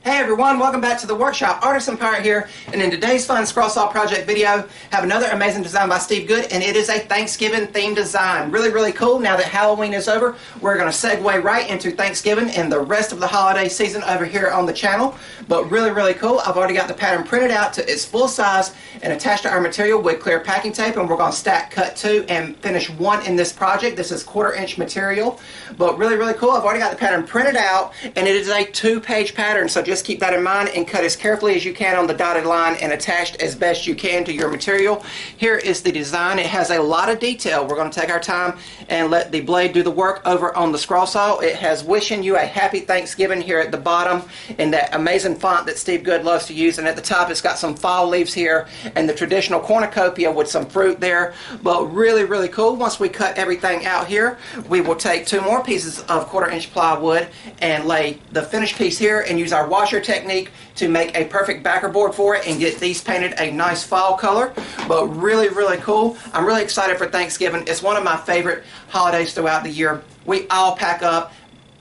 Hey everyone, welcome back to the workshop. Artisan Pirate here, and in today's fun scroll saw project video, have another amazing design by Steve Good, and it is a Thanksgiving themed design. Really cool. Now that Halloween is over, we're going to segue right into Thanksgiving and the rest of the holiday season over here on the channel. But really cool. I've already got the pattern printed out to its full size and attached to our material with clear packing tape, and we're going to stack cut 2 and finish 1 in this project. This is 1/4 inch material, but really cool. I've already got the pattern printed out, and it is a 2-page pattern, so just keep that in mind and cut as carefully as you can on the dotted line and attached as best you can to your material. Here is the design. It has a lot of detail. We're going to take our time and let the blade do the work over on the scroll saw. It has "Wishing You a Happy Thanksgiving" here at the bottom in that amazing font that Steve Good loves to use, and at the top it's got some fall leaves here and the traditional cornucopia with some fruit there. But really cool. Once we cut everything out here, we will take 2 more pieces of 1/4 inch plywood and lay the finished piece here and use our washer technique to make a perfect backer board for it and get these painted a nice fall color. But really cool. I'm really excited for Thanksgiving. It's one of my favorite holidays throughout the year. We all pack up,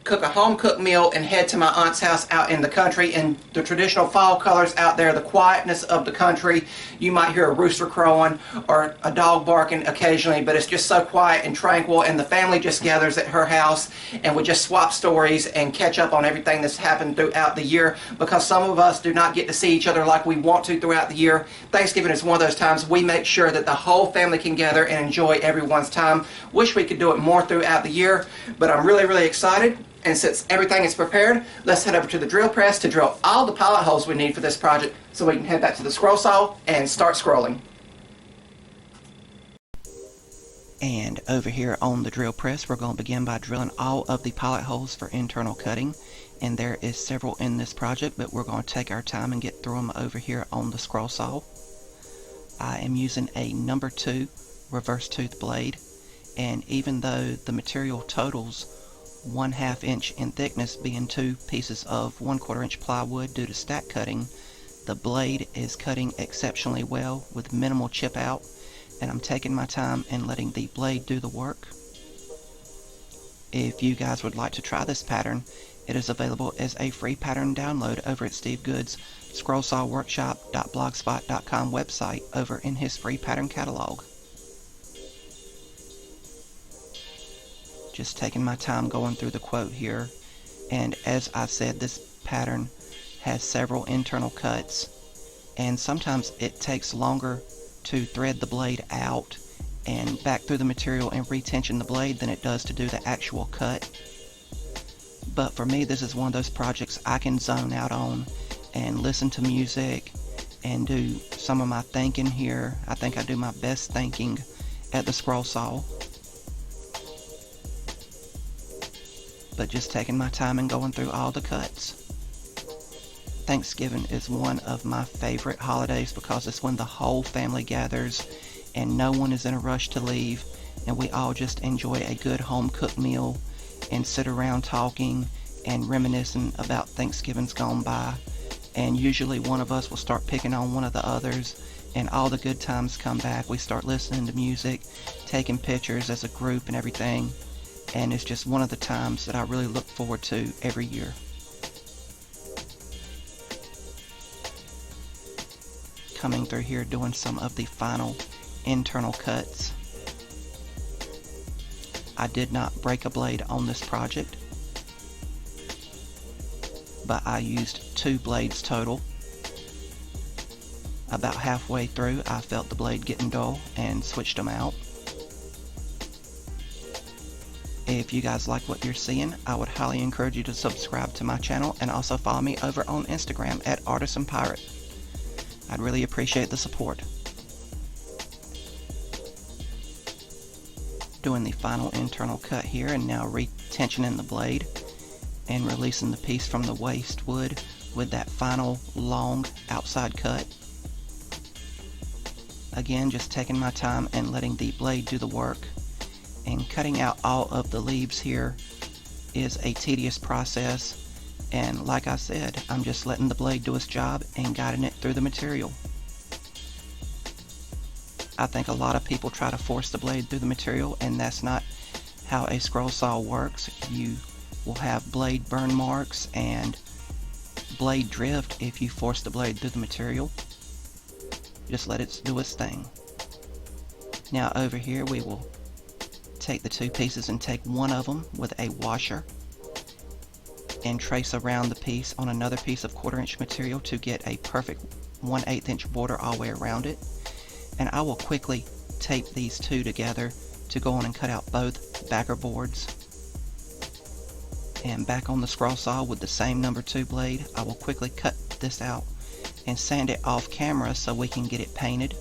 cook a home-cooked meal, and head to my aunt's house out in the country. And the traditional fall colors out there, the quietness of the country. You might hear a rooster crowing or a dog barking occasionally, but it's just so quiet and tranquil, and the family just gathers at her house, and we just swap stories and catch up on everything that's happened throughout the year, because some of us do not get to see each other like we want to throughout the year. Thanksgiving is one of those times we make sure that the whole family can gather and enjoy everyone's time. Wish we could do it more throughout the year, but I'm really excited. And since everything is prepared, let's head over to the drill press to drill all the pilot holes we need for this project so we can head back to the scroll saw and start scrolling. And over here on the drill press, we're going to begin by drilling all of the pilot holes for internal cutting. And there is several in this project, but we're going to take our time and get through them over here on the scroll saw. I am using a number 2 reverse tooth blade, and even though the material totals 1/2 inch in thickness, being 2 pieces of 1/4 inch plywood due to stack cutting, the blade is cutting exceptionally well with minimal chip out, and I'm taking my time and letting the blade do the work. If you guys would like to try this pattern, it is available as a free pattern download over at Steve Good's scrollsawworkshop.blogspot.com website over in his free pattern catalog. Just taking my time going through the quote here, and as I said, this pattern has several internal cuts, and sometimes it takes longer to thread the blade out and back through the material and retension the blade than it does to do the actual cut. But for me, this is one of those projects I can zone out on and listen to music and do some of my thinking here. I think I do my best thinking at the scroll saw. But just taking my time and going through all the cuts. Thanksgiving is one of my favorite holidays because it's when the whole family gathers and no one is in a rush to leave, and we all just enjoy a good home-cooked meal and sit around talking and reminiscing about Thanksgivings gone by. And usually one of us will start picking on one of the others, and all the good times come back. We start listening to music, taking pictures as a group and everything. And it's just one of the times that I really look forward to every year. Coming through here doing some of the final internal cuts. I did not break a blade on this project, but I used 2 blades total. About halfway through, I felt the blade getting dull and switched them out. If you guys like what you're seeing, I would highly encourage you to subscribe to my channel and also follow me over on Instagram at Artisan Pirate. I'd really appreciate the support. Doing the final internal cut here, and now retensioning the blade and releasing the piece from the waste wood with that final long outside cut. Again, just taking my time and letting the blade do the work. And cutting out all of the leaves here is a tedious process, and like I said, I'm just letting the blade do its job and guiding it through the material. I think a lot of people try to force the blade through the material, and that's not how a scroll saw works. You will have blade burn marks and blade drift if you force the blade through the material. Just let it do its thing. Now over here we will take the two pieces and take one of them with a washer and trace around the piece on another piece of 1/4 inch material to get a perfect 1/8 inch border all the way around it. And I will quickly tape these two together to go on and cut out both backer boards. And back on the scroll saw with the same number 2 blade, I will quickly cut this out and sand it off camera so we can get it painted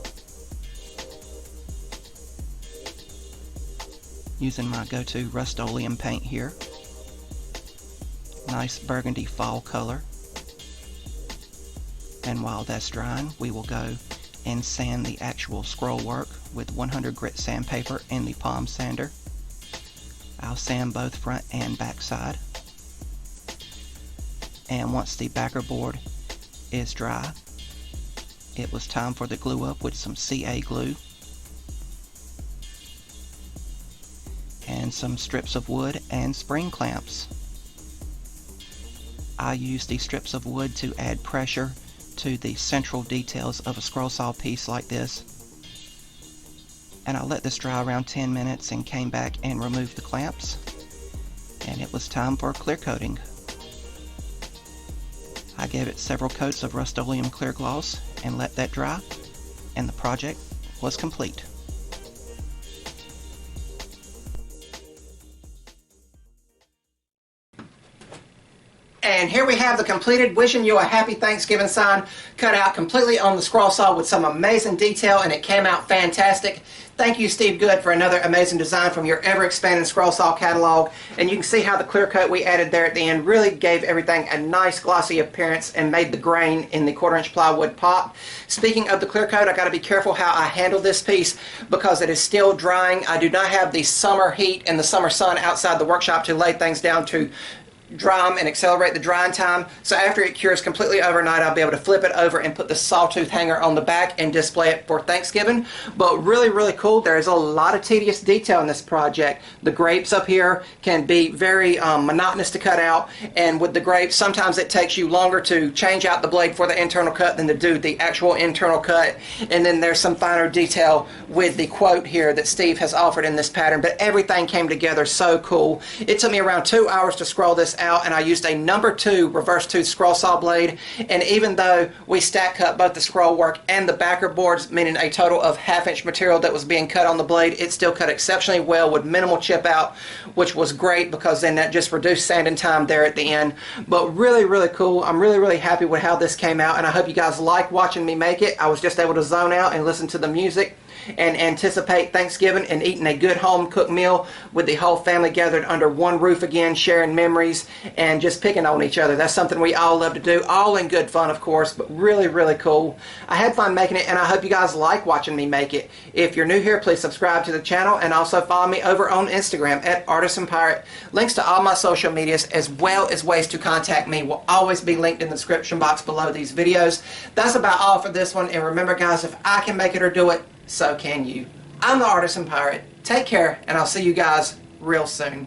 using my go-to Rust-Oleum paint here. Nice burgundy fall color. And while that's drying, we will go and sand the actual scroll work with 100 grit sandpaper and the palm sander. I'll sand both front and back side. And once the backer board is dry, it was time for the glue up with some CA glue and some strips of wood and spring clamps. I use these strips of wood to add pressure to the central details of a scroll saw piece like this. And I let this dry around 10 minutes and came back and removed the clamps. And it was time for clear coating. I gave it several coats of Rust-Oleum clear gloss and let that dry, and the project was complete. And here we have the completed Wishing You a Happy Thanksgiving sign cut out completely on the scroll saw with some amazing detail, and it came out fantastic. Thank you, Steve Good, for another amazing design from your ever-expanding scroll saw catalog. And you can see how the clear coat we added there at the end really gave everything a nice glossy appearance and made the grain in the 1/4 inch plywood pop. Speaking of the clear coat, I got to be careful how I handle this piece because it is still drying. I do not have the summer heat and the summer sun outside the workshop to lay things down to dry them and accelerate the drying time. So after it cures completely overnight, I'll be able to flip it over and put the sawtooth hanger on the back and display it for Thanksgiving. But really, really cool. There is a lot of tedious detail in this project. The grapes up here can be very monotonous to cut out, and with the grapes, sometimes it takes you longer to change out the blade for the internal cut than to do the actual internal cut. And then there's some finer detail with the quote here that Steve has offered in this pattern, but everything came together so cool. It took me around 2 hours to scroll this out, and I used a number 2 reverse tooth scroll saw blade. And even though we stack cut both the scroll work and the backer boards, meaning a total of 1/2 inch material that was being cut on the blade, it still cut exceptionally well with minimal chip out, which was great because then that just reduced sanding time there at the end. But really, really cool. I'm really, really happy with how this came out, and I hope you guys like watching me make it. I was just able to zone out and listen to the music and anticipate Thanksgiving and eating a good home cooked meal with the whole family gathered under one roof again, sharing memories and just picking on each other. That's something we all love to do, all in good fun, of course, but really, really cool. I had fun making it, and I hope you guys like watching me make it. If you're new here, please subscribe to the channel and also follow me over on Instagram at Artisan Pirate. Links to all my social medias as well as ways to contact me will always be linked in the description box below these videos. That's about all for this one, and remember guys, if I can make it or do it, so can you. I'm the Artisan Pirate. Take care, and I'll see you guys real soon.